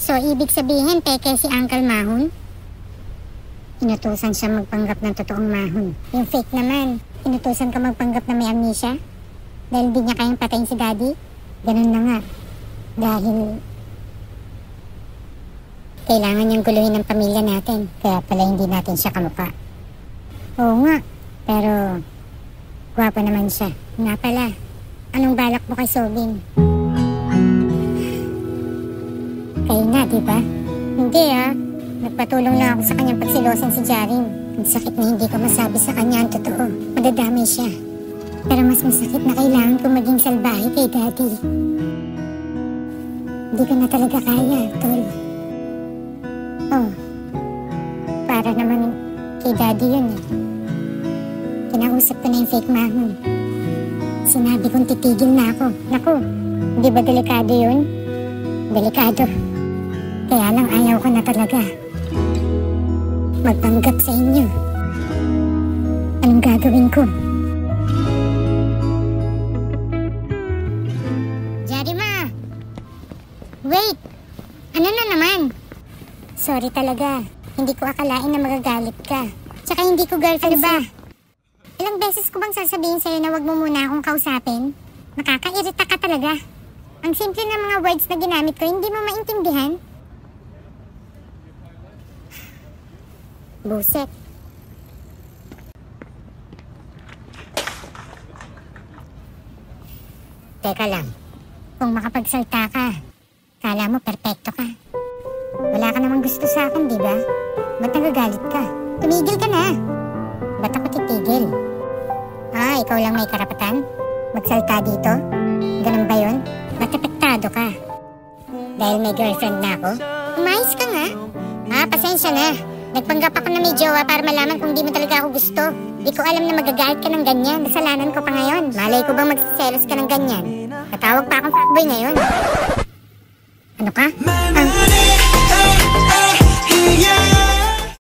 So, ibig sabihin, peke si Uncle Mahon? Inutusan siya magpanggap ng totoong Mahon. Yung fake naman, inutusan ka magpanggap na may amnesia? Dahil di niya kayang patayin si Daddy? Ganun na nga. Dahil kailangan niyang guluhin ng pamilya natin. Kaya pala hindi natin siya kamukha. Oo nga, pero gwapo naman siya. Nga pala, anong balak mo kay Sobin? Kayo na, diba? Hindi nagpatulong lang ako sa kanyang pagsilosan si Jaring. Ang sakit na hindi ko masabi sa kanya ang totoo. Madadamay siya. Pero mas masakit na kailangan ko maging salbahe kay Daddy. Hindi ko na talaga kaya, Tol. Oh, para naman kay Daddy yun Kinausap ko na yung fake Mahon. Sinabi kong titigil na ako. Naku, hindi ba delikado yun? Delikado. Kaya lang ayaw ko na talaga magpanggap sa inyo. Anong gagawin ko? Jarima! Wait! Ano na naman? Sorry talaga. Hindi ko akalain na magagalit ka. Tsaka hindi ko girlfriend ba? Ilang beses ko bang sasabihin sa'yo na wag mo muna akong kausapin? Nakakairita ka talaga. Ang simple na mga words na ginamit ko, hindi mo maintindihan? Buset. Teka lang. Kung makapagsalta ka, kala mo perpekto ka. Wala ka namang gusto sa akin, di ba? Ba't nagagalit ka? Tumigil ka na. Ba't ako titigil? Ikaw lang may karapatan? Magsalta dito? Ganun ba yun? Ba't apektado ka? Dahil may girlfriend na ako? Umayos ka nga. Pasensya na. Nagpanggap ako na may jowa para malaman kung di mo talaga ako gusto. Di ko alam na magagalit ka ng ganyan. Kasalanan ko pa ngayon. Malay ko bang magsiselos ka ng ganyan? Natawag pa akong fuckboy ngayon. Ano ka?